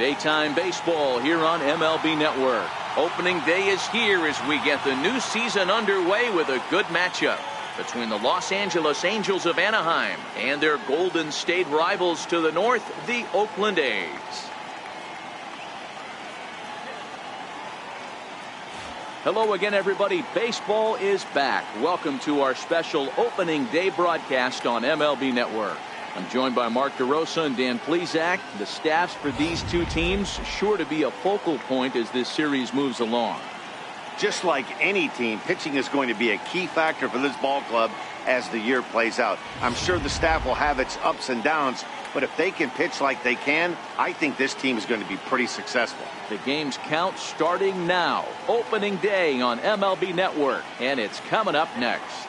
Daytime baseball here on MLB Network. Opening day is here as we get the new season underway with a good matchup between the Los Angeles Angels of Anaheim and their Golden State rivals to the north, the Oakland A's. Hello again, everybody. Baseball is back. Welcome to our special opening day broadcast on MLB Network. I'm joined by Mark DeRosa and Dan Plesac. The staffs for these two teams sure to be a focal point as this series moves along. Just like any team, pitching is going to be a key factor for this ball club as the year plays out. I'm sure the staff will have its ups and downs, but if they can pitch like they can, I think this team is going to be pretty successful. The game's count starting now. Opening day on MLB Network, and it's coming up next.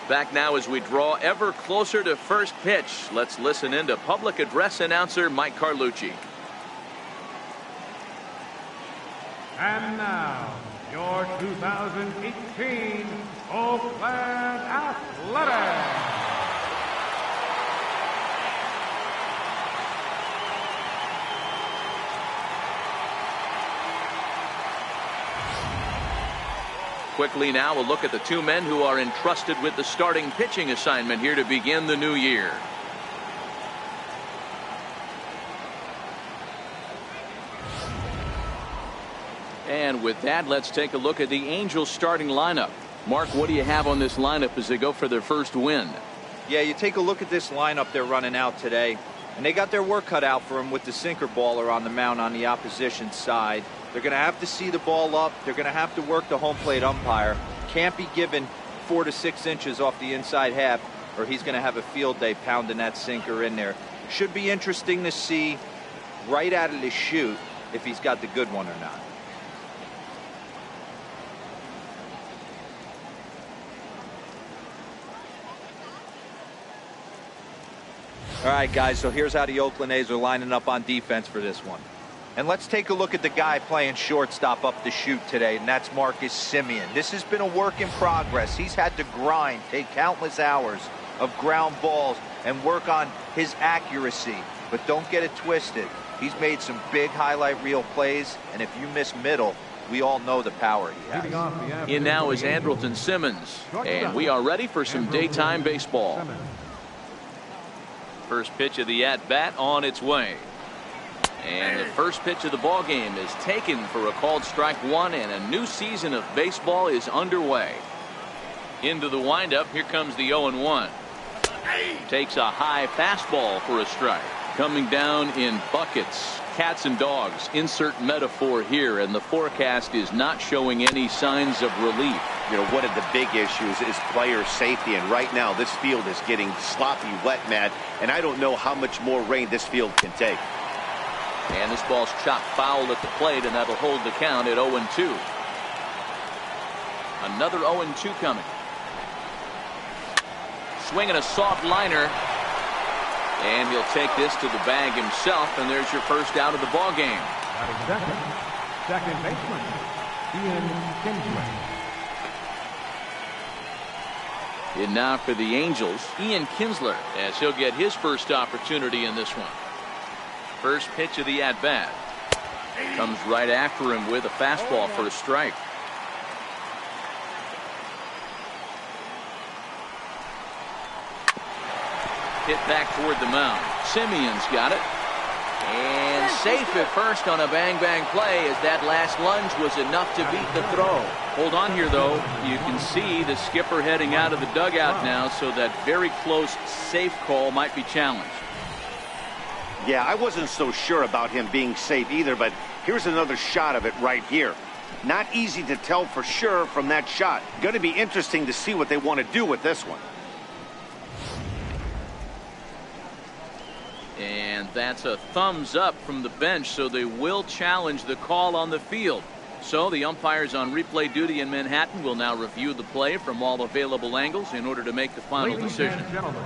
Back now as we draw ever closer to first pitch. Let's listen in to public address announcer Mike Carlucci. And now, your 2018 Oakland Athletics. Quickly now, a look at the two men who are entrusted with the starting pitching assignment here to begin the new year. And with that, let's take a look at the Angels starting lineup. Mark, what do you have on this lineup as they go for their first win? Yeah, you take a look at this lineup they're running out today, and they got their work cut out for them with the sinker baller on the mound on the opposition side. They're going to have to see the ball up. They're going to have to work the home plate umpire. Can't be given 4 to 6 inches off the inside half, or he's going to have a field day pounding that sinker in there. Should be interesting to see right out of the chute if he's got the good one or not. All right, guys, so here's how the Oakland A's are lining up on defense for this one. And let's take a look at the guy playing shortstop up the chute today, and that's Marcus Semien. This has been a work in progress. He's had to grind, take countless hours of ground balls, and work on his accuracy. But don't get it twisted. He's made some big highlight reel plays, and if you miss middle, we all know the power he has. In now is Andrelton Simmons, and we are ready for some daytime baseball. First pitch of the at-bat on its way. And the first pitch of the ball game is taken for a called strike one, and a new season of baseball is underway. Into the windup, here comes the 0-1. Takes a high fastball for a strike. Coming down in buckets, cats and dogs, insert metaphor here, and the forecast is not showing any signs of relief. You know, one of the big issues is player safety, and right now this field is getting sloppy wet, Matt, and I don't know how much more rain this field can take. And this ball's chopped foul at the plate, and that'll hold the count at 0-2. Another 0-2 coming. Swinging a soft liner. And he'll take this to the bag himself, and there's your first out of the ball game. Second baseman, Ian Kinsler. And now for the Angels, Ian Kinsler, as he'll get his first opportunity in this one. First pitch of the at-bat. Comes right after him with a fastball for a strike. Hit back toward the mound. Simeon's got it. And safe at first on a bang-bang play, as that last lunge was enough to beat the throw. Hold on here, though. You can see the skipper heading out of the dugout now, so that very close safe call might be challenged. Yeah, I wasn't so sure about him being safe either, but here's another shot of it right here. Not easy to tell for sure from that shot. Going to be interesting to see what they want to do with this one. And that's a thumbs up from the bench, so they will challenge the call on the field. So the umpires on replay duty in Manhattan will now review the play from all available angles in order to make the final decision. Ladies and gentlemen,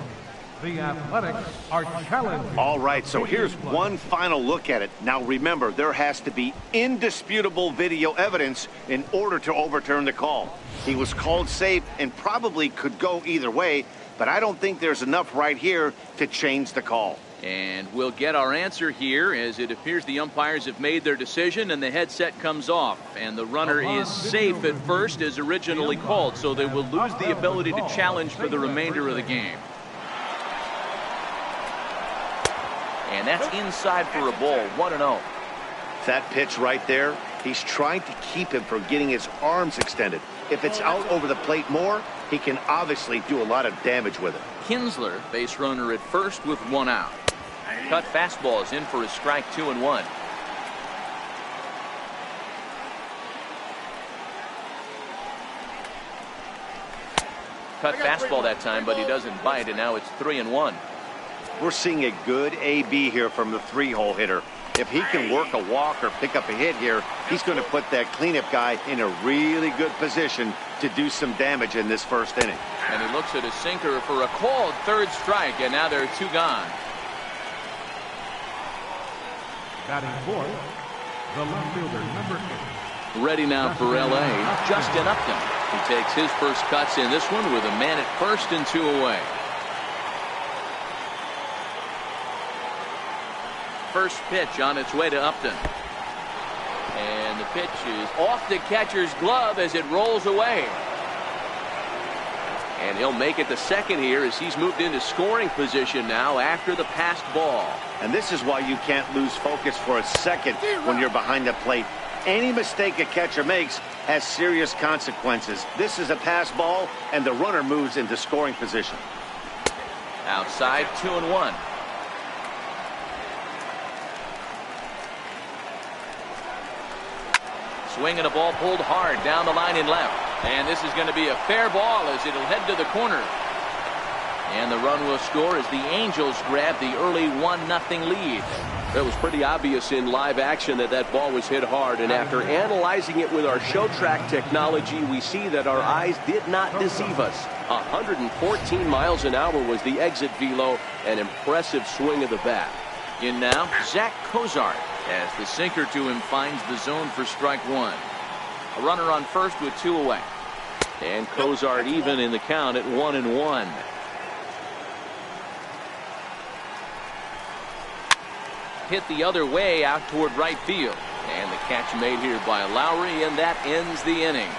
the Athletics are challenging. All right, so here's one final look at it. Now remember, there has to be indisputable video evidence in order to overturn the call. He was called safe and probably could go either way, but I don't think there's enough right here to change the call. And we'll get our answer here, as it appears the umpires have made their decision and the headset comes off. And the runner is safe at first as originally called, so they will lose the ability to challenge for the remainder of the game. And that's inside for a ball, 1-0. That pitch right there, he's trying to keep him from getting his arms extended. If it's out over the plate more, he can obviously do a lot of damage with it. Kinsler, base runner at first with one out. Cut fastball is in for a strike, 2-1. Cut fastball that time, but he doesn't bite, and now it's 3-1. We're seeing a good AB here from the three-hole hitter. If he can work a walk or pick up a hit here, he's going to put that cleanup guy in a really good position to do some damage in this first inning. And he looks at a sinker for a called third strike, and now there are two gone. Batting fourth, the left fielder, number 8. Ready now for L.A., Justin Upton. He takes his first cuts in this one with a man at first and 2 away. First pitch on its way to Upton. And the pitch is off the catcher's glove as it rolls away. And he'll make it to second here as he's moved into scoring position now after the passed ball. And this is why you can't lose focus for a second when you're behind the plate. Any mistake a catcher makes has serious consequences. This is a pass ball, and the runner moves into scoring position. Outside, 2-1. Swinging a ball pulled hard down the line in left. And this is going to be a fair ball as it'll head to the corner. And the run will score as the Angels grab the early 1-0 lead. It was pretty obvious in live action that ball was hit hard, and after analyzing it with our show track technology, we see that our eyes did not deceive us. 114 miles an hour was the exit velo, an impressive swing of the bat. In now, Zach Cozart, as the sinker to him finds the zone for strike one. A runner on first with 2 away. And Cozart even in the count at 1-1. Hit the other way out toward right field. And the catch made here by Lowry, and that ends the inning.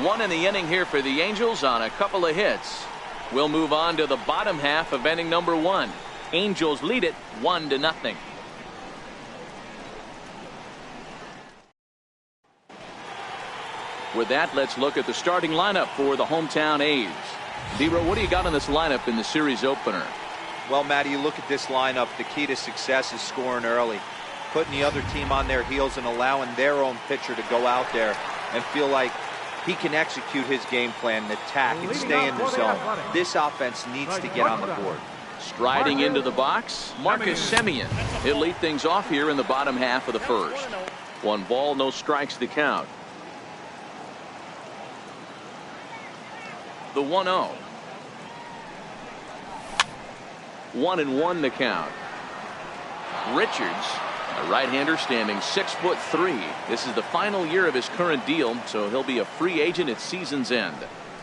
1 in the inning here for the Angels on a couple of hits. We'll move on to the bottom half of inning number 1. Angels lead it 1-0. With that, let's look at the starting lineup for the hometown A's. D-Row, what do you got on this lineup in the series opener? Well, Matty, you look at this lineup, the key to success is scoring early, putting the other team on their heels and allowing their own pitcher to go out there and feel like he can execute his game plan and attack and stay in the zone. This offense needs to get on the board. Striding into the box, Marcus Semien. He'll lead things off here in the bottom half of the first. 1 ball, no strikes to count. The 1-0. 1-1 to count. Richards, a right-hander standing 6'3". This is the final year of his current deal, so he'll be a free agent at season's end.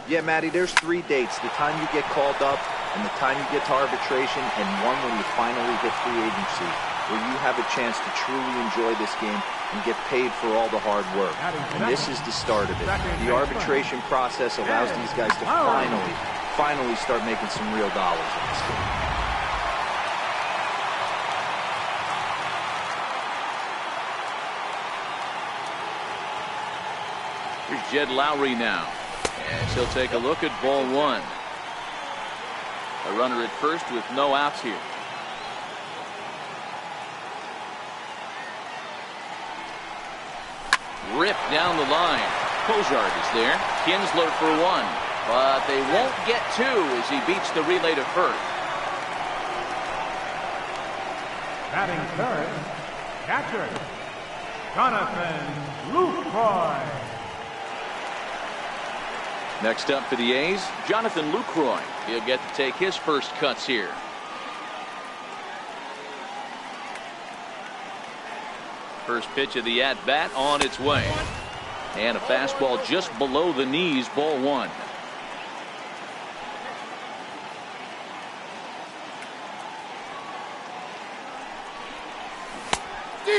Yeah, Matty, there's 3 dates. The time you get called up and the time you get to arbitration, and one when you finally hit free agency, where you have a chance to truly enjoy this game and get paid for all the hard work. And this is the start of it. The arbitration process allows these guys to finally start making some real dollars in this game. Here's Jed Lowry now, as he'll take a look at ball 1. A runner at first with no outs here. Ripped down the line. Cozart is there. Kinsler for 1. But they won't get 2 as he beats the relay to first. Batting third, catcher, Jonathan Lucroy. Next up for the A's, Jonathan Lucroy. He'll get to take his first cuts here. First pitch of the at-bat on its way. And a fastball just below the knees, ball one.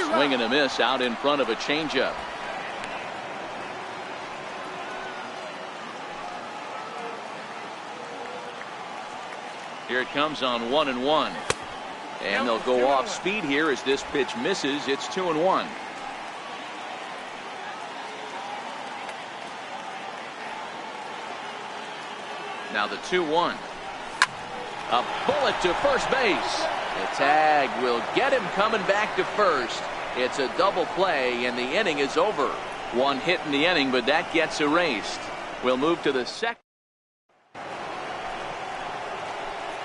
Swing and a miss out in front of a changeup. Here it comes on 1-1. And they'll go off speed here as this pitch misses. It's 2-1. Now the 2-1. A bullet to first base. The tag will get him coming back to first. It's a double play and the inning is over. One hit in the inning, but that gets erased. We'll move to the second.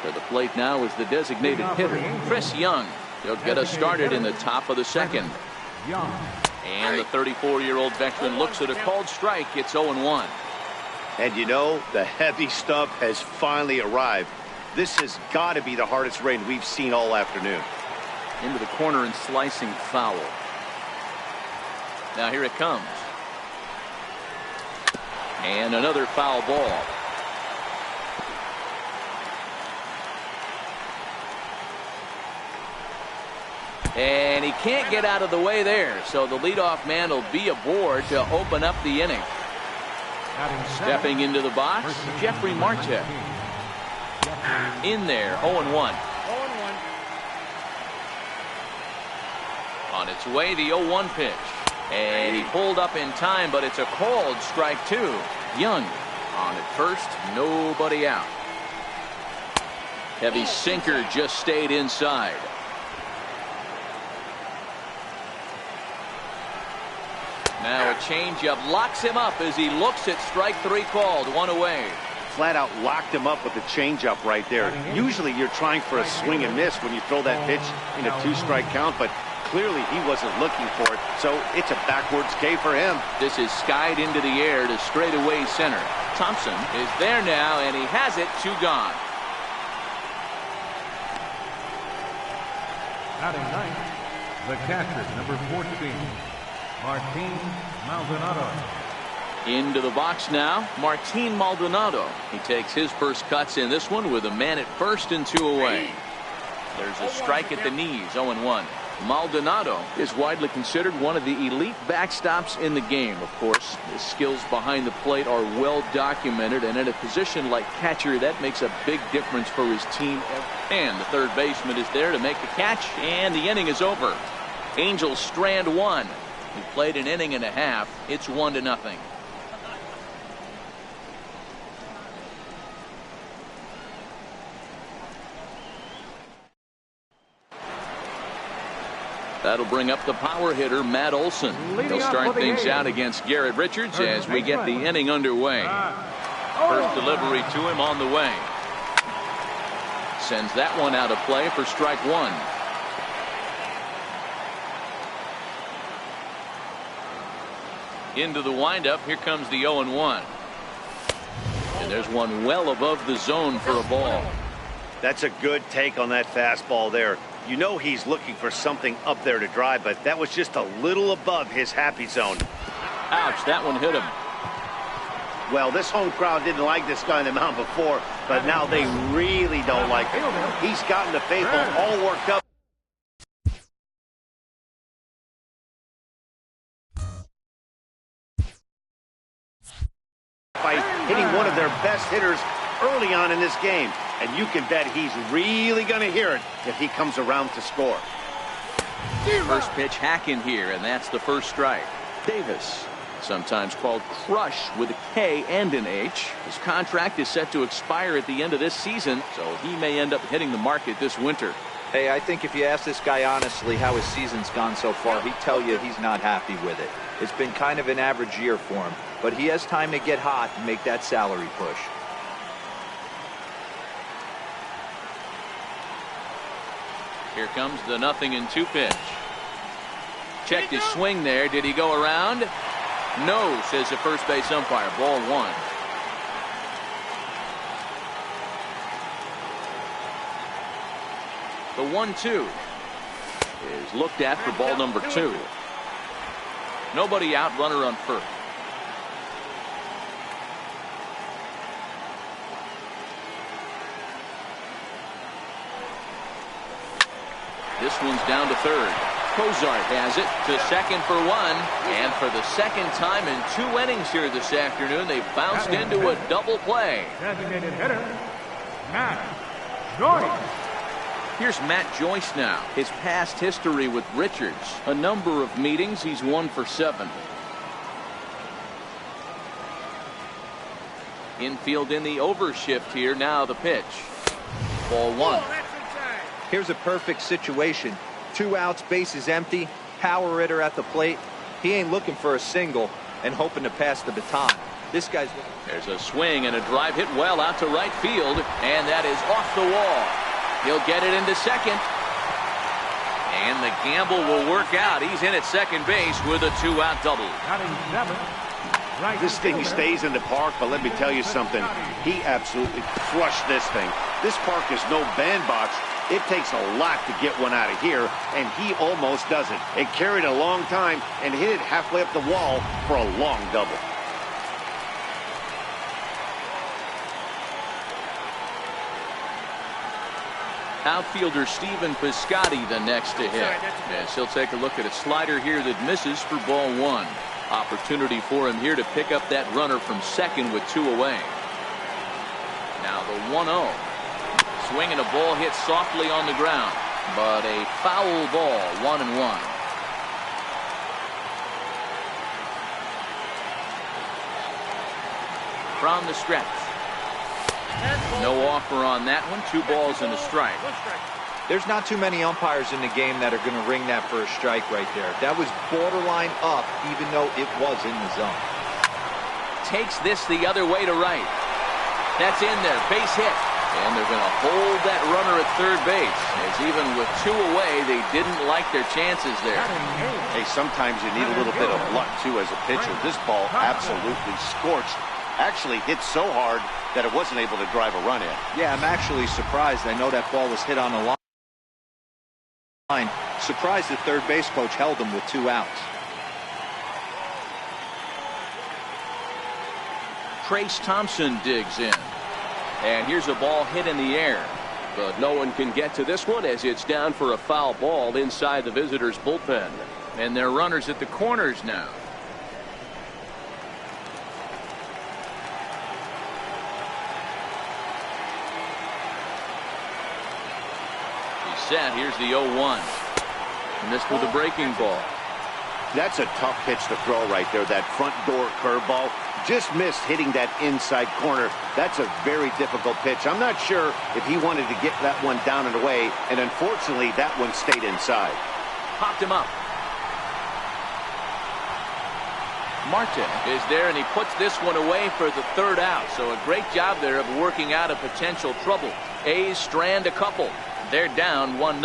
To the plate now is the designated hitter, Chris Young. He'll get us started in the top of the second. And the 34-year-old veteran looks at a called strike. It's 0-1. And you know, the heavy stuff has finally arrived. This has got to be the hardest rain we've seen all afternoon. Into the corner and slicing foul. Now here it comes. And another foul ball. And he can't get out of the way there, so the leadoff man will be aboard to open up the inning. Stepping into the box, Jeffrey Marte. In there, 0-1. On its way, the 0-1 pitch. And he pulled up in time, but it's a called strike two. Young on at first, nobody out. Heavy sinker just stayed inside. Now a changeup locks him up as he looks at strike three called. One away. Flat out locked him up with the changeup right there. Usually you're trying for a swing and miss when you throw that pitch in a two-strike count, but clearly he wasn't looking for it, so it's a backwards K for him. This is skied into the air to straightaway center. Thompson is there now, and he has it. Two gone. Batting ninth, the catcher, number 14, Martin Maldonado. Into the box now, Martin Maldonado. He takes his first cuts in this one with a man at first and two away. There's a strike at the knees, 0-1. Maldonado is widely considered one of the elite backstops in the game. Of course, his skills behind the plate are well documented, and in a position like catcher, that makes a big difference for his team. And the third baseman is there to make the catch, and the inning is over. Angels strand one. He played an inning and a half. It's 1-0. That'll bring up the power hitter, Matt Olson. He'll start things out against Garrett Richards as we get the inning underway. First delivery to him on the way. Sends that one out of play for strike one. Into the windup. Here comes the 0-1. And there's one well above the zone for a ball. That's a good take on that fastball there. You know he's looking for something up there to drive, but that was just a little above his happy zone. Ouch, that one hit him. Well, this home crowd didn't like this guy on the mound before, but now they really don't like him. He's gotten the faithful all worked up. By hitting one of their best hitters early on in this game. And you can bet he's really going to hear it if he comes around to score. First pitch hack in here, and that's the first strike. Davis, sometimes called Crush with a K and an H. His contract is set to expire at the end of this season, so he may end up hitting the market this winter. Hey, I think if you ask this guy honestly how his season's gone so far, he'd tell you he's not happy with it. It's been kind of an average year for him, but he has time to get hot and make that salary push. Here comes the 0-2 pitch. Checked his swing there. Did he go around? No, says the first base umpire. Ball 1. The 1-2 is looked at for ball number 2. Nobody out, runner on first. This one's down to third. Cozart has it to second for 1. And for the second time in 2 innings here this afternoon, they bounced into a double play. Designated hitter, Matt Joyce. Here's Matt Joyce now. His past history with Richards. A number of meetings. He's 1 for 7. Infield in the overshift here. Now the pitch. Ball 1. Here's a perfect situation. 2 outs, bases empty, power hitter at the plate. He ain't looking for a single and hoping to pass the baton. This guy's... There's a swing and a drive hit well out to right field, and that is off the wall. He'll get it into second. And the gamble will work out. He's in at second base with a 2-out double. This thing stays in the park, but let me tell you something. He absolutely crushed this thing. This park is no bandbox. It takes a lot to get one out of here, and he almost does it. It carried a long time and hit it halfway up the wall for a long double. Outfielder Stephen Piscotty the next to hit. Yes, he'll take a look at a slider here that misses for ball 1. Opportunity for him here to pick up that runner from second with 2 away. Now the 1-0. Swing and a ball hit softly on the ground, but a foul ball. 1-1. From the stretch. No offer on that one. 2 balls and a strike. There's not too many umpires in the game that are going to ring that for a strike right there. That was borderline up, even though it was in the zone. Takes this the other way to right. That's in there. Base hit. And they're going to hold that runner at third base, as even with 2 away, they didn't like their chances there. Hey, sometimes you need a little bit of luck, too, as a pitcher. This ball absolutely scorched. Actually hit so hard that it wasn't able to drive a run in. Yeah, I'm actually surprised. I know that ball was hit on the line. Surprised the third base coach held him with 2 outs. Trace Thompson digs in. And here's a ball hit in the air. But no one can get to this one as it's down for a foul ball inside the visitors' bullpen. And they're runners at the corners now. He's set. Here's the 0-1. Missed with a breaking ball. That's a tough pitch to throw right there. That front door curveball. Just missed hitting that inside corner. That's a very difficult pitch. I'm not sure if he wanted to get that one down and away, and unfortunately that one stayed inside. Popped him up. Marte is there, and he puts this one away for the 3rd out. So a great job there of working out a potential trouble. A's strand a couple. They're down 1-0.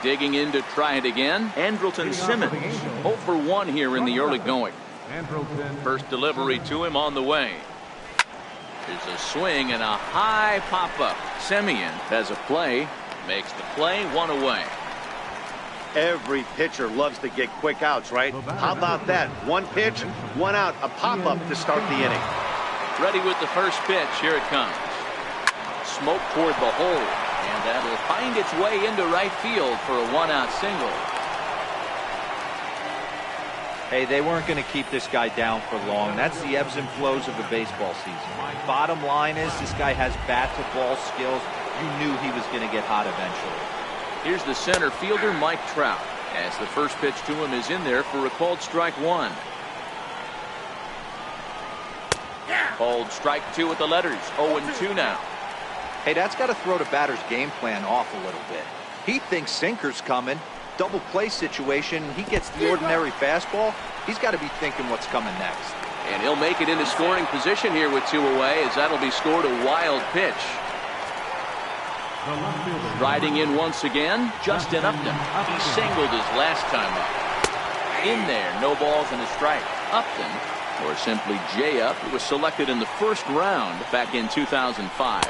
Digging in to try it again. Andrelton Simmons 0 for 1 here in the early going. First delivery to him on the way. There's a swing and a high pop-up. Semien has a play. Makes the play. 1 away. Every pitcher loves to get quick outs, right? How about that? 1 pitch, 1 out, a pop-up to start the inning. Ready with the first pitch. Here it comes. Smoke toward the hole. And that will find its way into right field for a 1-out single. Hey, they weren't going to keep this guy down for long. That's the ebbs and flows of a baseball season. Bottom line is this guy has bat-to-ball skills. You knew he was going to get hot eventually. Here's the center fielder, Mike Trout, as the first pitch to him is in there for a called strike 1. Called strike 2 with the letters. 0-2 now. Hey, that's got to throw the batter's game plan off a little bit. He thinks sinker's coming. Double play situation. He gets the ordinary fastball. He's got to be thinking what's coming next. And he'll make it into scoring position here with 2 away, as that'll be scored a wild pitch. The left fielder. Riding in once again, Justin Upton. He singled his last time up. In there, no balls and a strike. Upton, or simply J-Up, was selected in the first round back in 2005.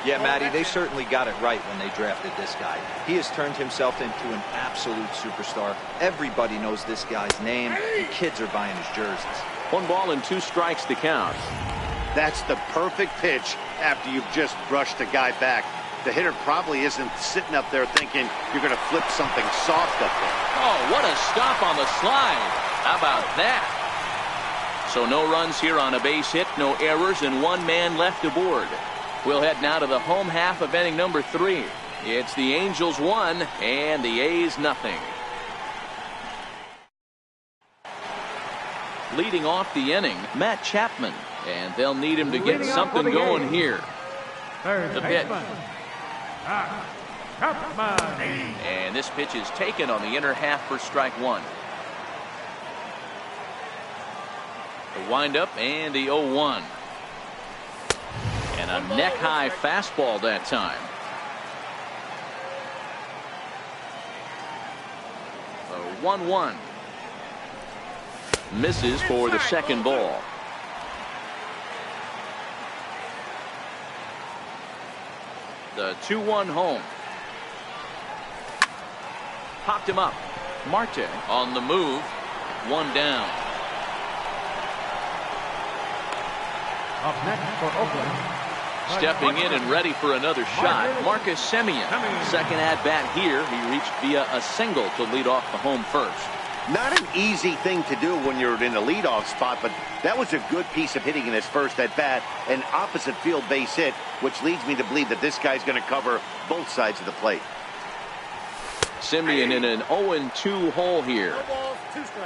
Yeah, Matty, they certainly got it right when they drafted this guy. He has turned himself into an absolute superstar. Everybody knows this guy's name. The kids are buying his jerseys. 1 ball and 2 strikes to count. That's the perfect pitch after you've just brushed a guy back. The hitter probably isn't sitting up there thinking you're going to flip something soft up there. Oh, what a stop on the slide. How about that? So no runs here on a base hit, no errors, and 1 man left aboard. We'll head now to the home half of inning number 3. It's the Angels 1 and the A's nothing. Leading off the inning, Matt Chapman, and they'll need him to get something going here. The pitch. And this pitch is taken on the inner half for strike 1. The windup and the 0-1. And a neck-high fastball that time. The 1-1. Misses for the second ball. The 2-1 home. Popped him up. Marte on the move. 1 down. Up next for Oakland. Stepping in and ready for another shot, Marcus Semien. Second at bat here. He reached via a single to lead off the home first. Not an easy thing to do when you're in the leadoff spot, but that was a good piece of hitting in his first at bat, an opposite field base hit, which leads me to believe that this guy's going to cover both sides of the plate. Semien in an 0-2 hole here.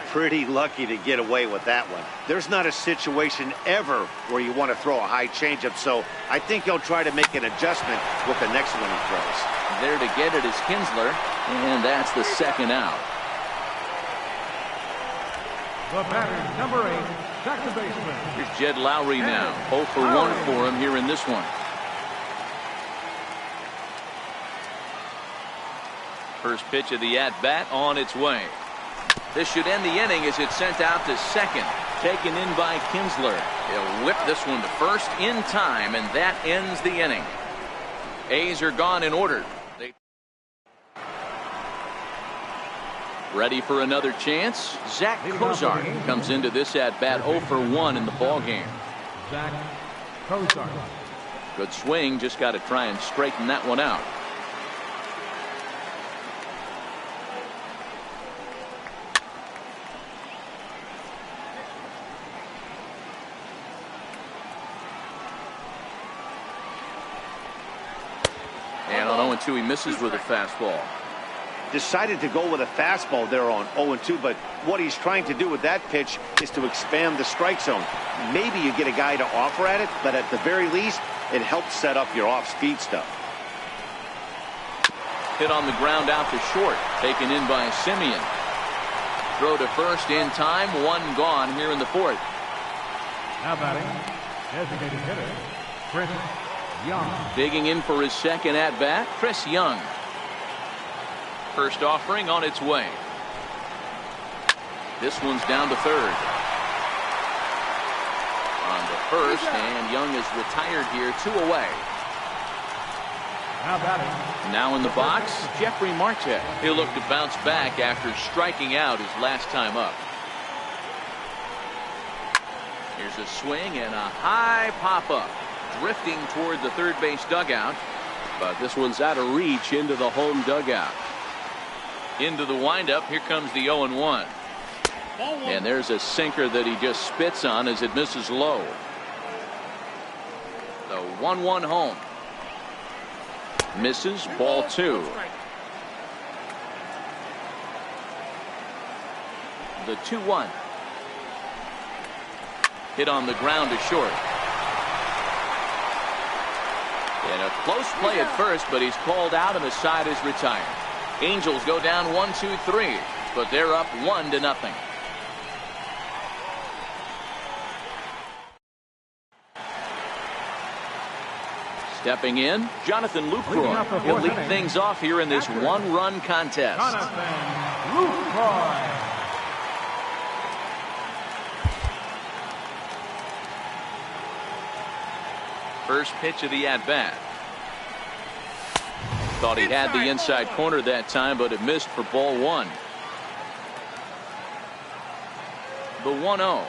Pretty lucky to get away with that one. There's not a situation ever where you want to throw a high changeup, so I think he'll try to make an adjustment with the next one he throws. There to get it is Kinsler, and that's the second out. The batter, number 8, second baseman. Here's Jed Lowry now. 0 for 1 for him here in this one. First pitch of the at-bat on its way. This should end the inning as it's sent out to second. Taken in by Kinsler. He'll whip this one to first in time, and that ends the inning. A's are gone in order. Ready for another chance? Zach Cozart comes into this at-bat 0 for 1 in the ballgame. Zach Cozart. Good swing, just got to try and straighten that one out. And on 0-2, he misses with a fastball. Decided to go with a fastball there on 0-2, but what he's trying to do with that pitch is to expand the strike zone. Maybe you get a guy to offer at it, but at the very least, it helps set up your off-speed stuff. Hit on the ground out to short, taken in by Semien. Throw to first in time, 1 gone here in the 4th. Now batting, designated hitter, Chris Young. Digging in for his second at-bat, Chris Young. First offering on its way. This one's down to third. On the first, and Young is retired here, 2 away. Now batting. Now in the box, Jeffrey Marte. He'll look to bounce back after striking out his last time up. Here's a swing and a high pop-up. Drifting toward the third base dugout. But this one's out of reach into the home dugout. Into the windup. Here comes the 0-1. And there's a sinker that he just spits on as it misses low. The 1-1 home. Misses, ball 2. The 2-1. Hit on the ground to short. And a close play at first, but he's called out and the side is retired. Angels go down 1-2-3, but they're up 1-0. Stepping in, Jonathan Lucroy. He'll lead things off here in this one-run contest. Jonathan Lucroy. First pitch of the at-bat. Thought he had the inside corner that time, but it missed for ball one. The 1-0.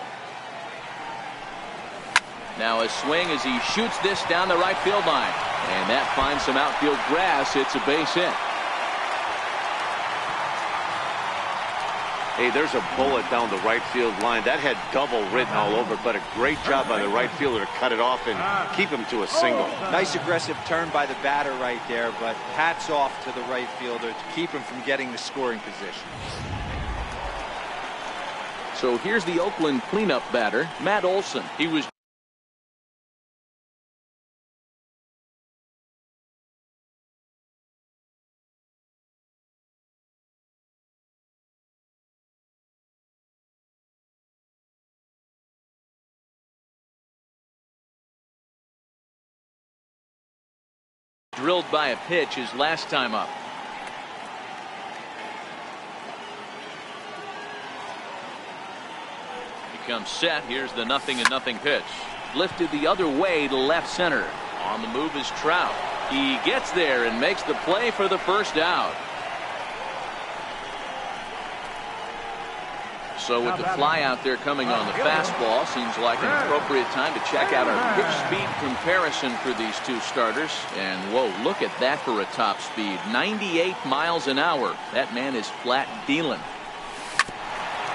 Now a swing as he shoots this down the right field line. And that finds some outfield grass. It's a base hit. Hey, there's a bullet down the right field line. That had double written all over, but a great job by the right fielder to cut it off and keep him to a single. Nice aggressive turn by the batter right there, but hats off to the right fielder to keep him from getting the scoring position. So here's the Oakland cleanup batter, Matt Olson. He was drilled by a pitch his last time up. He comes set. Here's the 0-0 pitch. Lifted the other way to left center. On the move is Trout. He gets there and makes the play for the first out. So with the fly out there coming on the fastball, seems like an appropriate time to check out our pitch speed comparison for these two starters. And whoa, look at that for a top speed. 98 miles an hour. That man is flat dealing.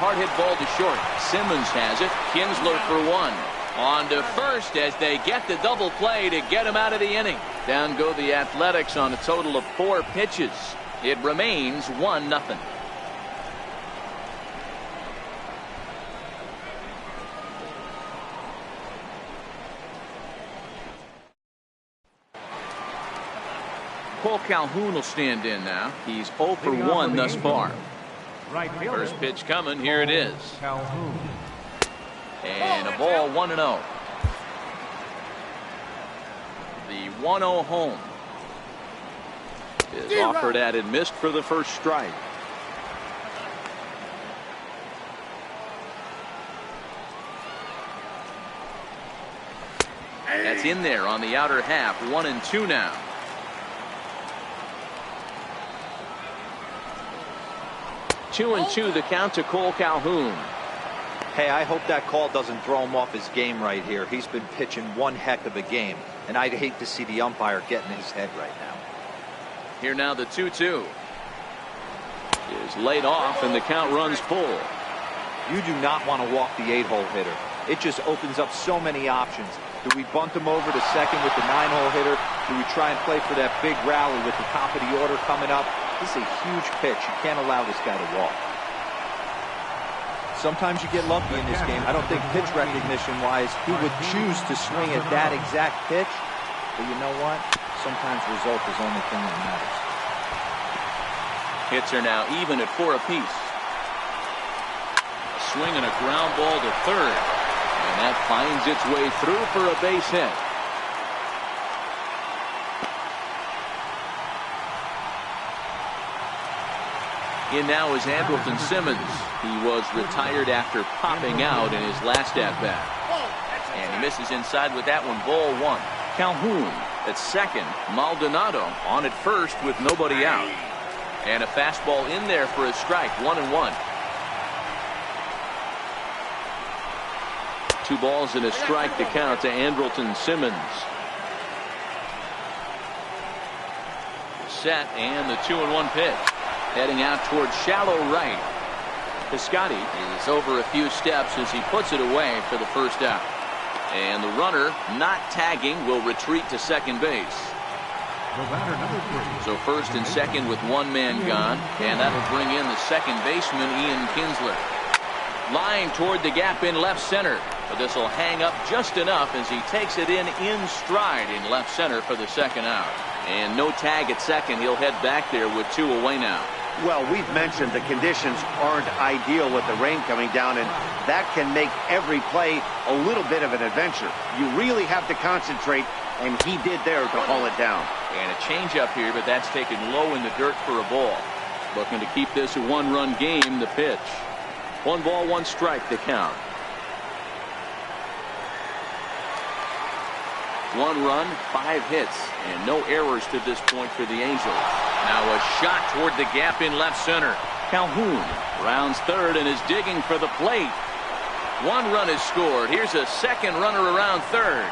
Hard hit ball to short. Simmons has it. Kinsler for one. On to first as they get the double play to get him out of the inning. Down go the Athletics on a total of 4 pitches. It remains 1-0. Cole Calhoun will stand in now. He's 0 for 1 thus far. First pitch coming. Here it is. Calhoun. And a ball 1-0. The 1-0 home is offered at and missed for the first strike. That's in there on the outer half. 1-2 now. Two and two the count to Cole Calhoun. Hey, I hope that call doesn't throw him off his game right here. He's been pitching one heck of a game, and I'd hate to see the umpire get in his head right now. Here now the 2-2 is laid off, and the count runs full. You do not want to walk the 8-hole hitter. It just opens up so many options. Do we bunt him over to second with the 9-hole hitter? Do we try and play for that big rally with the top of the order coming up? This is a huge pitch. You can't allow this guy to walk. Sometimes you get lucky in this game. I don't think pitch recognition-wise he would choose to swing at that exact pitch. But you know what? Sometimes result is the only thing that matters. Hits are now even at 4 apiece. A swing and a ground ball to third. And that finds its way through for a base hit. In now is Andrelton Simmons. He was retired after popping out in his last at-bat. And he misses inside with that one, ball 1. Calhoun at second. Maldonado on at first with nobody out. And a fastball in there for a strike, 1-1. 2 balls and a strike to count to Andrelton Simmons. Set and the 2-1 pitch. Heading out towards shallow right. Piscotty is over a few steps as he puts it away for the first out. And the runner, not tagging, will retreat to second base. So first and second with one man gone. And that'll bring in the second baseman, Ian Kinsler. Line toward the gap in left center. But this will hang up just enough as he takes it in stride in left center for the second out. And no tag at second. He'll head back there with 2 away now. Well, we've mentioned the conditions aren't ideal with the rain coming down, and that can make every play a little bit of an adventure. You really have to concentrate and he did there to haul it down. And a changeup here, but that's taken low in the dirt for a ball. Looking to keep this a one-run game, the pitch. 1 ball, 1 strike, the count. 1 run, 5 hits, and no errors to this point for the Angels. Now a shot toward the gap in left center. Calhoun rounds third and is digging for the plate. 1 run is scored. Here's a second runner around third.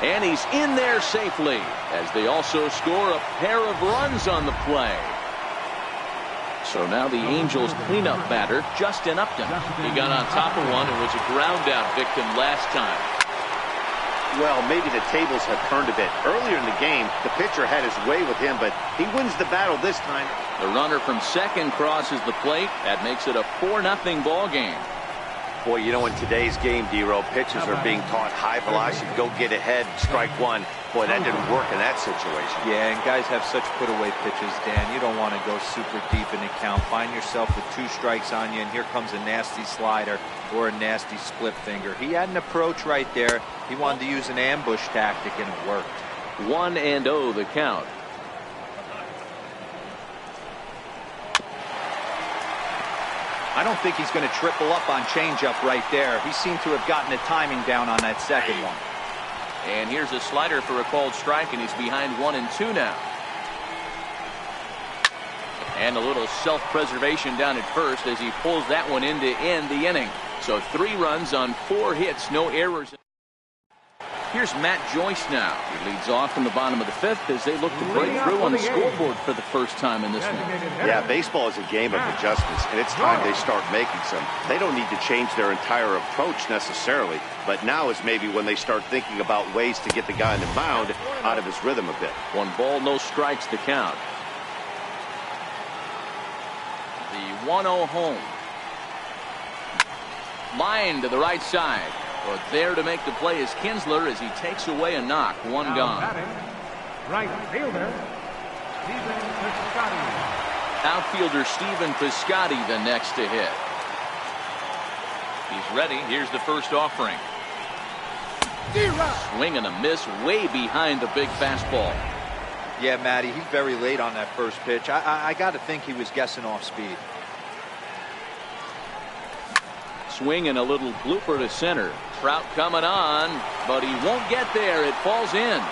And he's in there safely, as they also score a pair of runs on the play. So now the Angels cleanup batter, Justin Upton. He got on top of one and was a ground out victim last time. Well, maybe the tables have turned a bit. Earlier in the game, the pitcher had his way with him, but he wins the battle this time. The runner from second crosses the plate. That makes it a 4-0 ball game. Boy, you know, in today's game, D-Row, pitchers are being taught high velocity, go get ahead, strike one. Boy, that didn't work in that situation. Yeah, and guys have such put-away pitches, Dan. You don't want to go super deep in the count. Find yourself with 2 strikes on you, and here comes a nasty slider or a nasty split finger. He had an approach right there. He wanted to use an ambush tactic, and it worked. 1-0 the count. I don't think he's going to triple up on changeup right there. He seemed to have gotten the timing down on that second one. And here's a slider for a called strike, and he's behind 1-2 now. And a little self-preservation down at first as he pulls that one in to end the inning. So 3 runs on 4 hits, no errors. Here's Matt Joyce now. He leads off in the bottom of the 5th as they look to break through on the scoreboard for the first time in this one. Yeah, baseball is a game of adjustments, and it's time they start making some. They don't need to change their entire approach necessarily, but now is maybe when they start thinking about ways to get the guy on the mound out of his rhythm a bit. 1 ball, no strikes to count. The 1-0 home. Line to the right side. But there to make the play is Kinsler as he takes away a knock. 1 gone. Right fielder, Stephen Piscotty. Outfielder Stephen Piscotty the next to hit. He's ready. Here's the first offering. Swing and a miss way behind the big fastball. Yeah, Matty, he's very late on that first pitch. I got to think he was guessing off speed. Swing and a little blooper to center. Trout coming on, but he won't get there. It falls in.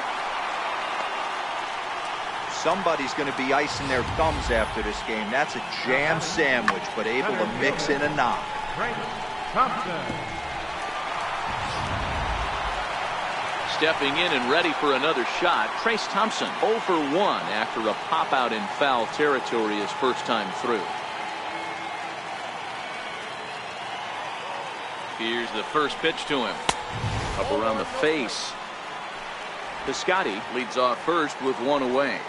Somebody's going to be icing their thumbs after this game. That's a jam sandwich, but able to mix in a knock. Stepping in and ready for another shot, Trace Thompson 0 for 1 after a pop out in foul territory his first time through. Here's the first pitch to him. Up around the face. Piscotty leads off first with 1 away.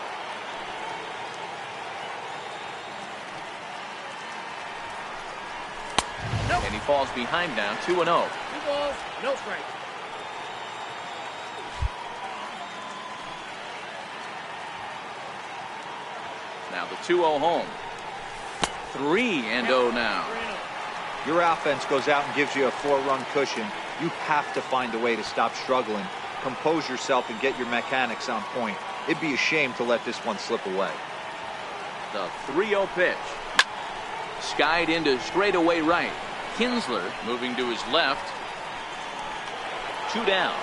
And he falls behind now, 2-0. 2 balls, no strike. Now the 2-0 home. 3-0 now. Your offense goes out and gives you a 4-run cushion. You have to find a way to stop struggling. Compose yourself and get your mechanics on point. It'd be a shame to let this one slip away. The 3-0 pitch. Skied into straightaway right. Kinsler moving to his left. 2 down.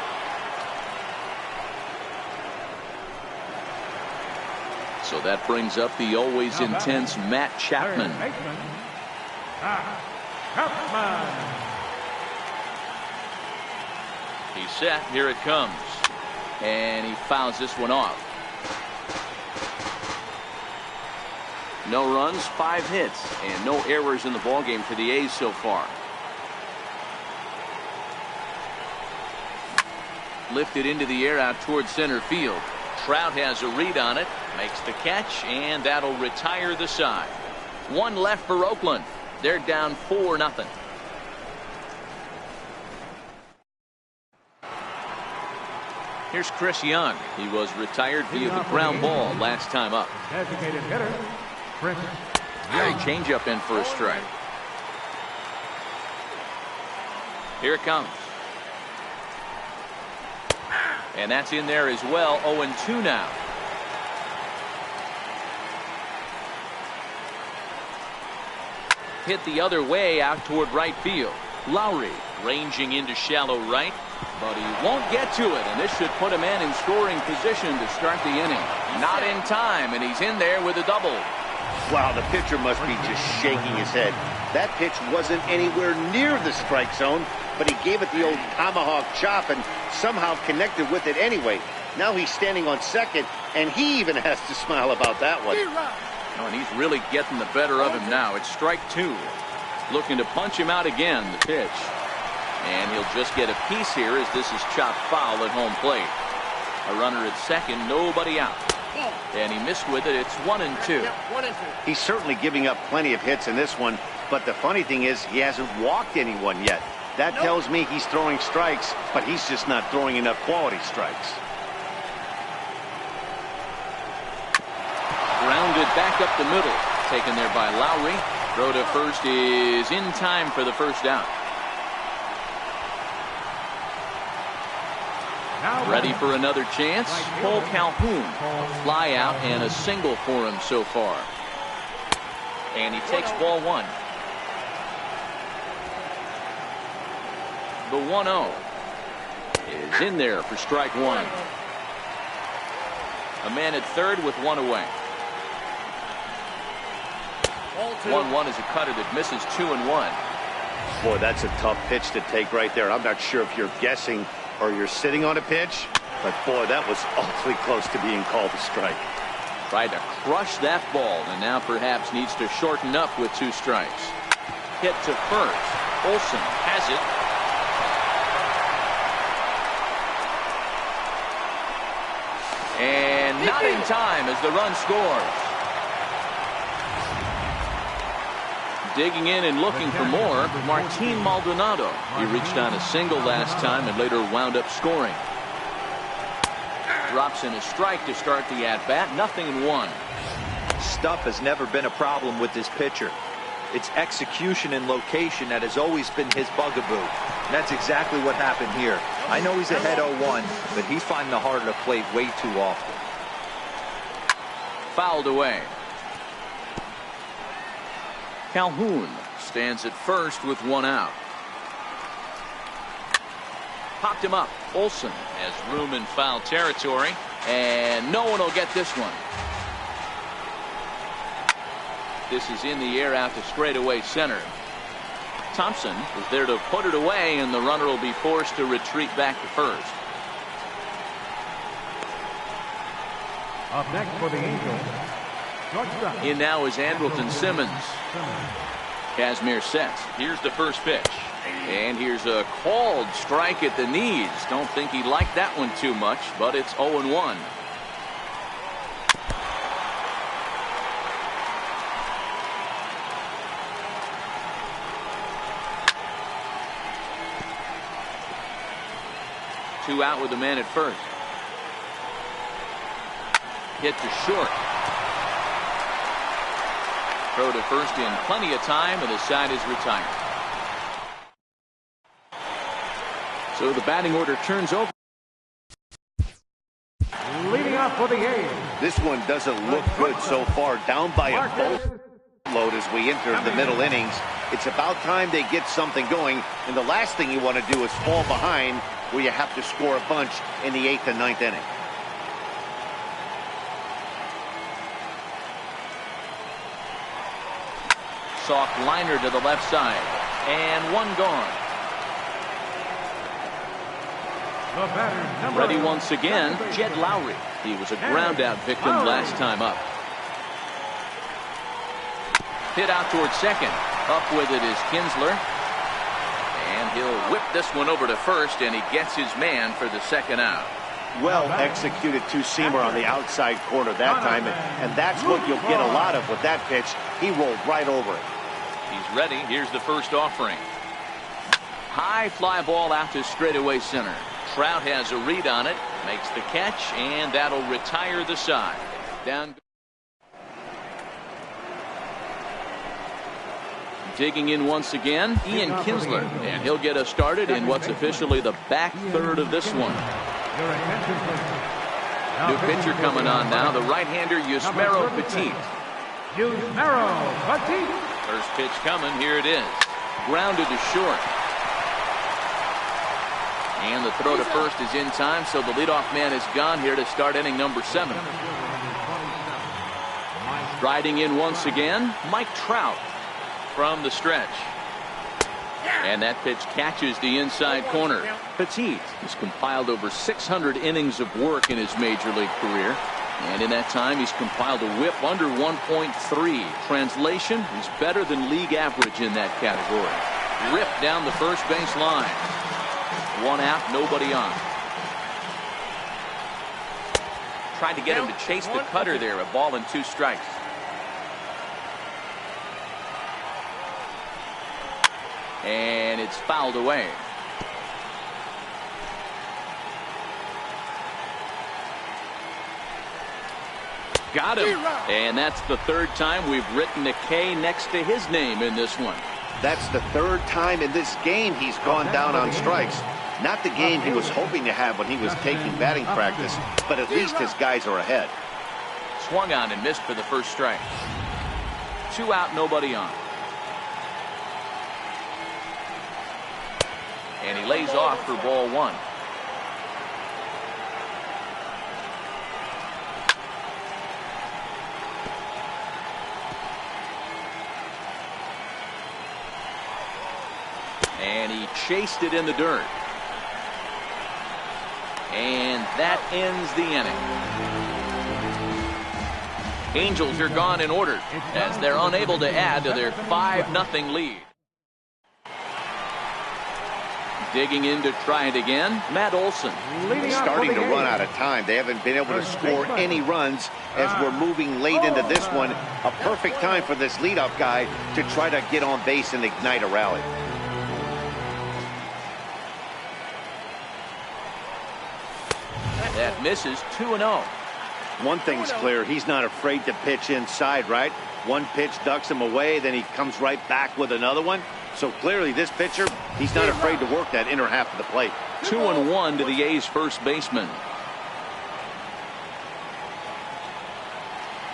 So that brings up the always intense Matt Chapman. He's set. Here it comes. And he fouls this one off. No runs, 5 hits, and no errors in the ballgame for the A's so far. Lifted into the air out towards center field. Trout has a read on it, makes the catch, and that'll retire the side. 1 left for Oakland. They're down 4-0. Here's Chris Young. He was retired via the ground ball last time up. Designated hitter, Chris Young. Changeup in for a strike. Here it comes. And that's in there as well. 0-2 now. Hit the other way out toward right field. Lowry ranging into shallow right, but he won't get to it, and this should put a man in scoring position to start the inning. Not in time, and he's in there with a double. Wow, the pitcher must be just shaking his head. That pitch wasn't anywhere near the strike zone, but he gave it the old tomahawk chop and somehow connected with it anyway. Now he's standing on second, and he even has to smile about that one. Oh, and he's really getting the better of him now. It's strike 2. Looking to punch him out again, the pitch. And he'll just get a piece here as this is chopped foul at home plate. A runner at second, nobody out. And he missed with it. It's 1-2. He's certainly giving up plenty of hits in this one, but the funny thing is he hasn't walked anyone yet. That tells me he's throwing strikes, but he's just not throwing enough quality strikes. Grounded back up the middle. Taken there by Lowry. Throw to first is in time for the first out. Ready for another chance. Cole Calhoun. A fly out and a single for him so far. And he takes ball 1. The 1-0 is in there for strike 1. A man at third with 1 away. 1-1 is a cutter that misses 2-1. Boy, that's a tough pitch to take right there. I'm not sure if you're guessing or you're sitting on a pitch, but boy, that was awfully close to being called a strike. Tried to crush that ball, and now perhaps needs to shorten up with 2 strikes. Hit to first. Olsen has it. And not in time as the run scores. Digging in and looking for more, Martin Maldonado. He reached on a single last time and later wound up scoring. Drops in a strike to start the at-bat. 0-1. Stuff has never been a problem with this pitcher. It's execution and location that has always been his bugaboo. And that's exactly what happened here. I know he's ahead 0-1, but he's finding the heart of the plate way too often. Fouled away. Calhoun stands at first with 1 out. Popped him up. Olsen has room in foul territory, and no one will get this one. This is in the air out to straightaway center. Thompson is there to put it away, and the runner will be forced to retreat back to first. Up next for the Angels, shortstop. In now is Andrelton Simmons. Kazmir sets. Here's the first pitch. And here's a called strike at the knees. Don't think he liked that one too much, but it's 0-1. Two out with the man at first. Hit to short. Throw to first in plenty of time, and the side is retired. So the batting order turns over. Leading off for the A's. This one doesn't look good so far. Down by a boatload as we enter the middle innings. It's about time they get something going, and the last thing you want to do is fall behind where you have to score a bunch in the 8th and 9th inning. Soft liner to the left side, and one gone. The batter, number Ready once again, Jed Lowry. He was a ground out victim last time up. Hit out towards second. Up with it is Kinsler. And he'll whip this one over to first, and he gets his man for the second out. Well executed two-seamer on the outside corner that time, and that's what you'll get a lot of with that pitch. He rolled right over it. He's ready. Here's the first offering. High fly ball out to straightaway center. Trout has a read on it, makes the catch, and that'll retire the side. Down. Digging in once again, Ian Kinsler, and he'll get us started in what's officially the back third of this one. Your attention, please. New pitcher coming on now, the right-hander Yusmeiro Petit. Yusmeiro Petit. First pitch coming, here it is. Grounded to short. And the throw to first is in time, so the leadoff man is gone here to start inning number 7. Riding in once again, Mike Trout from the stretch. And that pitch catches the inside corner. Petit has compiled over 600 innings of work in his major league career. And in that time, he's compiled a whip under 1.3. Translation, he's better than league average in that category. Ripped down the first base line. 1 out, nobody on. Tried to get him to chase the cutter there. A ball and 2 strikes. And it's fouled away. Got him. And that's the 3rd time we've written a K next to his name in this one. That's the 3rd time in this game he's gone down on strikes. Not the game he was hoping to have when he was taking batting practice, but at least his guys are ahead. Swung on and missed for the first strike. 2 out, nobody on. And he lays off for ball 1. And he chased it in the dirt. And that ends the inning. Angels are gone in order as they're unable to add to their 5-0 lead. Digging in to try it again, Matt Olson. Starting to run out of time. They haven't been able to score any runs as we're moving late into this one. A perfect time for this leadoff guy to try to get on base and ignite a rally. That misses 2-0. One thing's clear, he's not afraid to pitch inside, right? One pitch ducks him away, then he comes right back with another one. So clearly this pitcher, he's not afraid to work that inner half of the plate. 2-1 to the A's first baseman.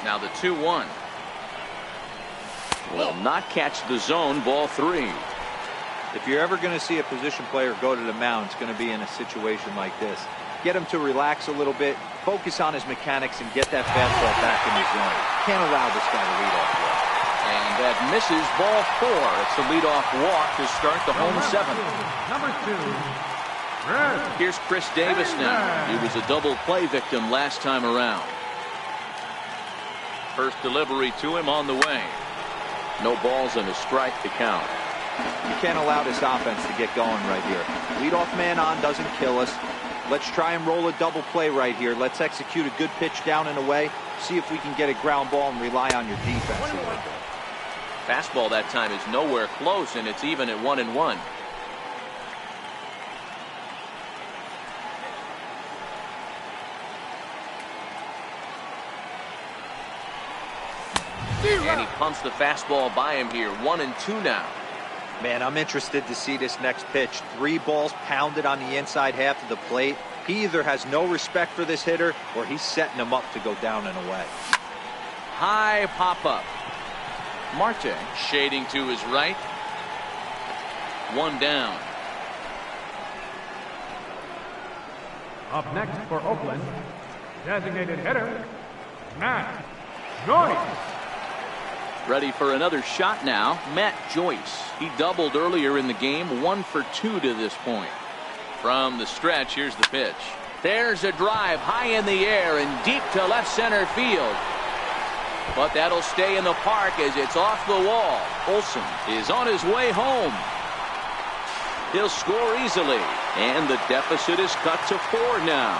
Now the 2-1. Will not catch the zone, ball 3. If you're ever going to see a position player go to the mound, it's going to be in a situation like this. Get him to relax a little bit, focus on his mechanics, and get that fastball back in the zone. Can't allow this guy to lead off walk. And that misses ball 4. It's a leadoff walk to start the home 7th. Number 2. Here's Chris Davis now. He was a double play victim last time around. First delivery to him on the way. No balls and a strike to count. You can't allow this offense to get going right here. Leadoff man on doesn't kill us. Let's try and roll a double play right here. Let's execute a good pitch down and away. See if we can get a ground ball and rely on your defense a little bit. Fastball that time is nowhere close, and it's even at 1-1. And he pumps the fastball by him here. 1-2 now. Man, I'm interested to see this next pitch. 3 balls pounded on the inside half of the plate. He either has no respect for this hitter or he's setting him up to go down and away. High pop up. Marte shading to his right. 1 down. Up next for Oakland, designated hitter, Matt Joyce. Ready for another shot now, Matt Joyce. He doubled earlier in the game, 1 for 2 to this point. From the stretch, here's the pitch. There's a drive high in the air and deep to left center field. But that'll stay in the park as it's off the wall. Olson is on his way home. He'll score easily, and the deficit is cut to 4 now.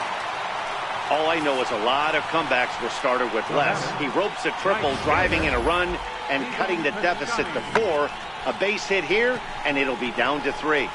All I know is a lot of comebacks were started with less. He ropes a triple, driving in a run and cutting the deficit to 4. A base hit here, and it'll be down to 3.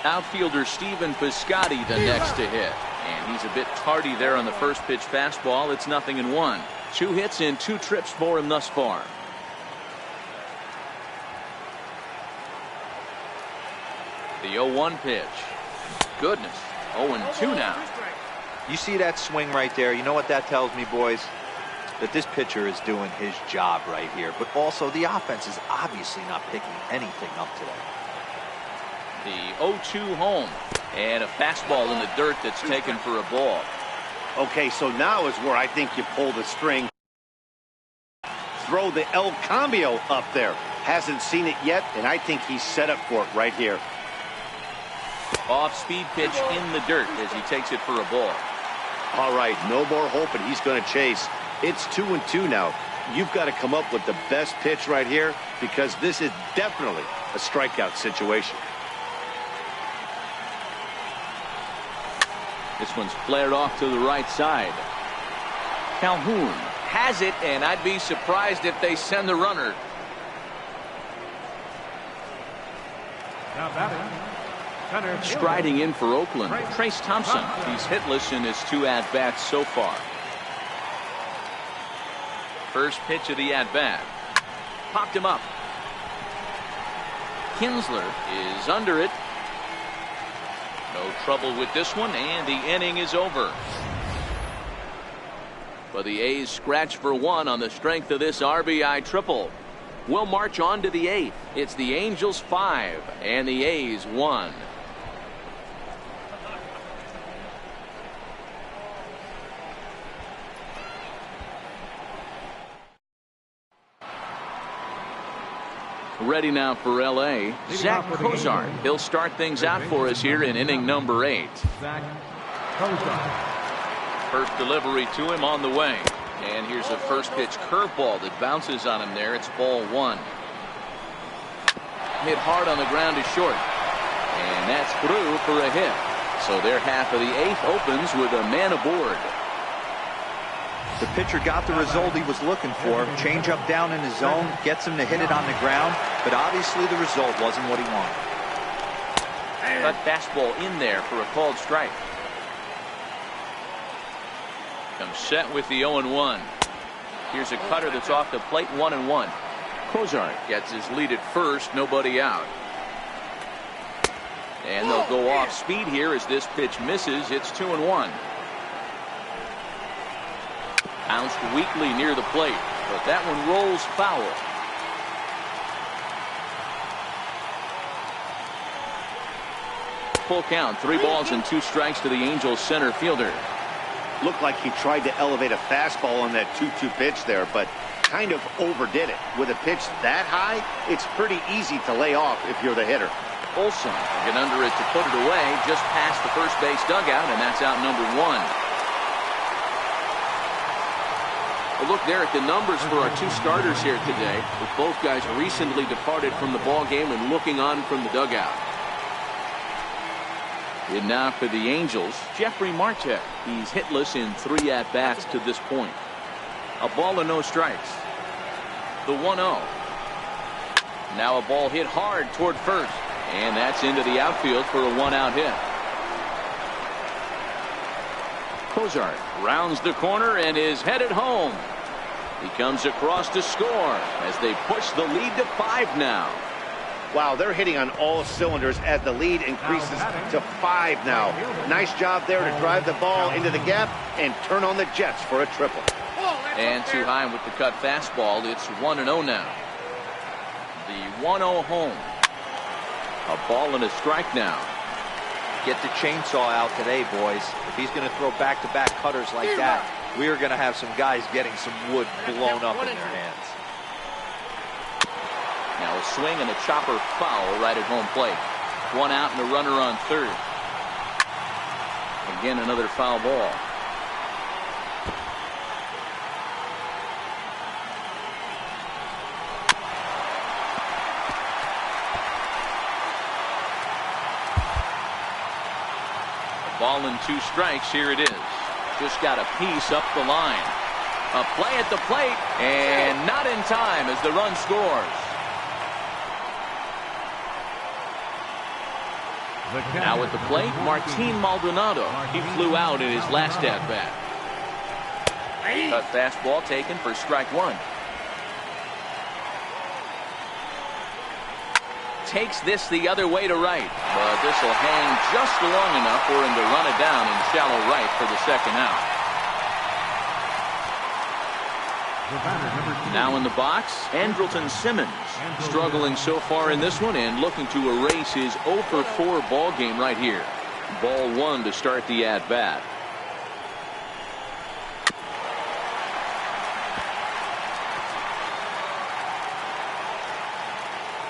Outfielder Stephen Piscotty the next to hit. And he's a bit tardy there on the first pitch fastball. It's 0-1. 2 hits in 2 trips for him thus far. The 0-1 pitch. Goodness. 0-2 now. You see that swing right there? You know what that tells me, boys? That this pitcher is doing his job right here. But also the offense is obviously not picking anything up today. The 0-2 home. And a fastball in the dirt that's taken for a ball. Okay, so now is where I think you pull the string. Throw the El Cambio up there. Hasn't seen it yet, and I think he's set up for it right here. Off-speed pitch in the dirt as he takes it for a ball. All right, no more hoping he's going to chase. It's 2-2 now. You've got to come up with the best pitch right here because this is definitely a strikeout situation. This one's flared off to the right side. Calhoun has it, and I'd be surprised if they send the runner. Now batting, center fielder, Striding in for Oakland, Trace Thompson. He's hitless in his 2 at-bats so far. First pitch of the at-bat. Popped him up. Kinsler is under it. No trouble with this one, and the inning is over. But the A's scratch for 1 on the strength of this RBI triple. We'll march on to the 8th. It's the Angels 5 and the A's 1. Ready now for L.A. Zach Cozart. He'll start things out for us here in inning number 8. Zach Cozart. First delivery to him on the way. And here's a first pitch curveball that bounces on him there. It's ball 1. Hit hard on the ground to short. And that's through for a hit. So their half of the 8th opens with a man aboard. The pitcher got the result he was looking for. Change up down in his zone, gets him to hit it on the ground, but obviously the result wasn't what he wanted. Cut fastball in there for a called strike. Comes set with the 0-1. Here's a cutter that's off the plate, 1-1. Cozart gets his lead at first, nobody out. And they'll go off speed here as this pitch misses. It's 2-1. Bounced weakly near the plate, but that one rolls foul. Full count, 3 balls and 2 strikes to the Angels center fielder. Looked like he tried to elevate a fastball on that 2-2 pitch there, but kind of overdid it. With a pitch that high, it's pretty easy to lay off if you're the hitter. Olson get under it to put it away just past the first base dugout, and that's out number 1. Well, look there at the numbers for our 2 starters here today, with both guys recently departed from the ball game and looking on from the dugout. And now for the Angels, Jeffrey Martek. He's hitless in 3 at-bats to this point. A ball and no strikes. The 1-0. Now a ball hit hard toward first, and that's into the outfield for a 1-out hit. Cozart rounds the corner and is headed home. He comes across to score as they push the lead to 5 now. Wow, they're hitting on all cylinders as the lead increases to 5 now. Nice job there to drive the ball into the gap and turn on the Jets for a triple. And too high with the cut fastball. It's 1-0 now. The 1-0 home. A ball and a strike now. Get the chainsaw out today, boys. If he's going to throw back-to-back cutters like that, we are going to have some guys getting some wood blown up in their hands. Now a swing and a chopper foul right at home plate. 1 out and a runner on third. Again, another foul ball. A ball and 2 strikes. Here it is. Just got a piece up the line. A play at the plate, and not in time as the run scores. Now at the plate, Martin Maldonado. He flew out in his last at-bat. A fastball taken for strike one. Takes this the other way to right, but this will hang just long enough for him to run it down in shallow right for the second out. Now in the box, Andrelton Simmons, struggling so far in this one and looking to erase his 0 for 4 ball game right here. Ball one to start the at-bat.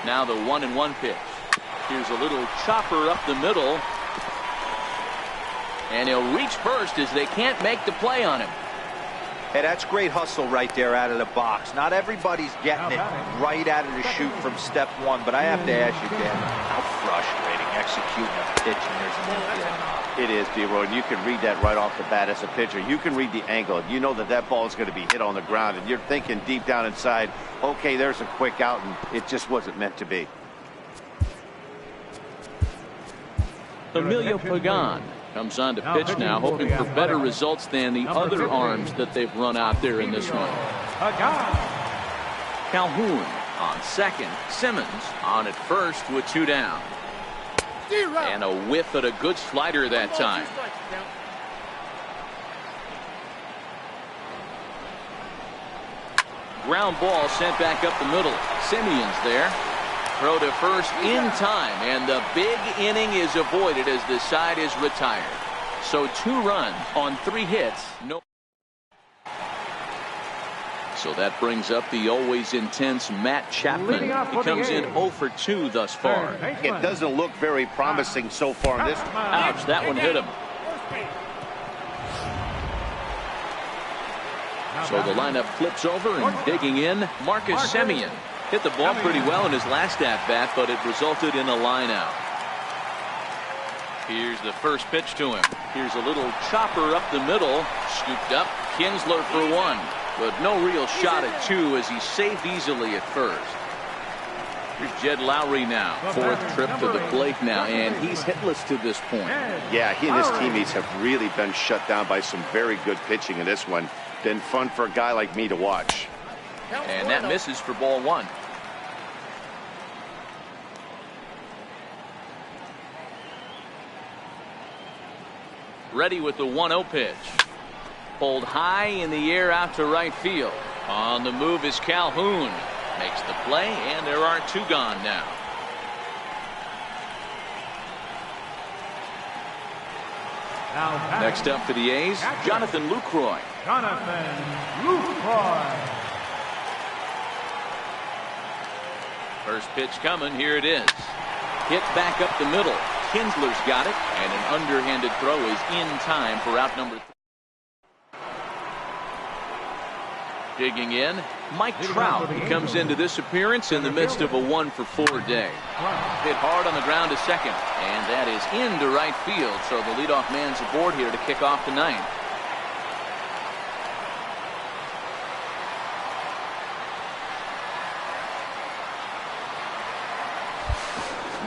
Now the 1-1 pitch. Here's a little chopper up the middle. And he'll reach first as they can't make the play on him. Hey, that's great hustle right there out of the box. Not everybody's getting it right out of the chute from step one, but I have to ask you, Dan, how frustrating executing a pitch and there's an infield. It is, D-Roy, and you can read that right off the bat as a pitcher. You can read the angle. You know that that ball is going to be hit on the ground, and you're thinking deep down inside, okay, there's a quick out, and it just wasn't meant to be. Emilio Pagan comes on to pitch now, hoping for better results than the other arms that they've run out there in this one. Calhoun on second. Simmons on at first with 2 down. And a whiff at a good slider that time. Ground ball sent back up the middle. Simeon's there. Throw to first in time, and the big inning is avoided as the side is retired. So 2 runs on 3 hits. No. So that brings up the always intense Matt Chapman. He comes in 0 for 2 thus far. It doesn't look very promising so far in this. Ouch, that one hit him. So the lineup flips over, and digging in, Marcus Semien. Hit the ball pretty well in his last at-bat, but it resulted in a line out. Here's the first pitch to him. Here's a little chopper up the middle. Scooped up. Kinsler for 1. But no real shot at 2 as he's safe easily at first. Here's Jed Lowry now. 4th trip to the plate now, and he's hitless to this point. Yeah, he and his teammates have really been shut down by some very good pitching in this one. Been fun for a guy like me to watch. And that misses for ball 1. Ready with the 1-0 pitch. Pulled high in the air out to right field. On the move is Calhoun. Makes the play, and there are 2 gone now. Next up for the A's, Jonathan Lucroy. First pitch coming. Here it is. Hit back up the middle. Kinsler's got it, and an underhanded throw is in time for out number 3. Digging in, Mike Trout. He comes into this appearance in the midst of a 1 for 4 day. Hit hard on the ground to second, and that is into right field. So the leadoff man's aboard here to kick off the 9th.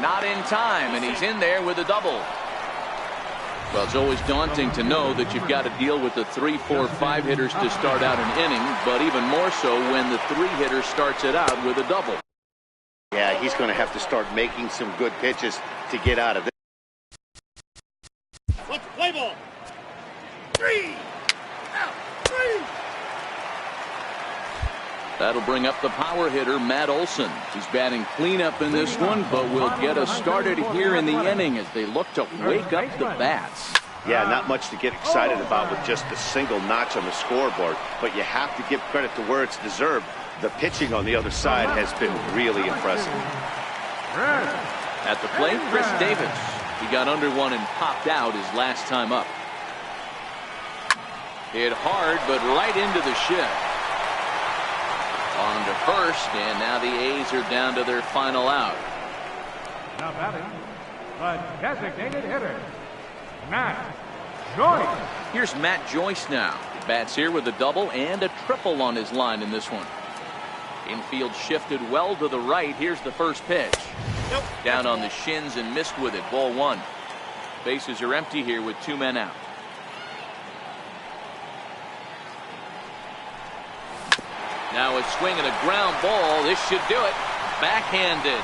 Not in time, and he's in there with a double. Well, it's always daunting to know that you've got to deal with the 3, 4, 5 hitters to start out an inning, but even more so when the 3 hitter starts it out with a double. Yeah, he's going to have to start making some good pitches to get out of this. Let's play ball. 3 out. 3. That'll bring up the power hitter, Matt Olson. He's batting cleanup in this one, but will get us started here in the inning as they look to wake up the bats. Yeah, not much to get excited about with just a single notch on the scoreboard, but you have to give credit to where it's deserved. The pitching on the other side has been really impressive. At the plate, Chris Davis. He got under one and popped out his last time up. Hit hard, but right into the shift. On to first, and now the A's are down to their final out. Now batting, the designated hitter, Matt Joyce. Here's Matt Joyce now. He bats here with a double and a triple on his line in this one. Infield shifted well to the right. Here's the first pitch. Down on the shins and missed with it. Ball one. Bases are empty here with 2 men out. Now a swing and a ground ball. This should do it. Backhanded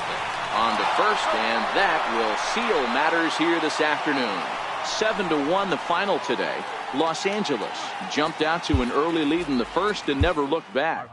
on to first, and that will seal matters here this afternoon. 7-1 the final today. Los Angeles jumped out to an early lead in the first and never looked back.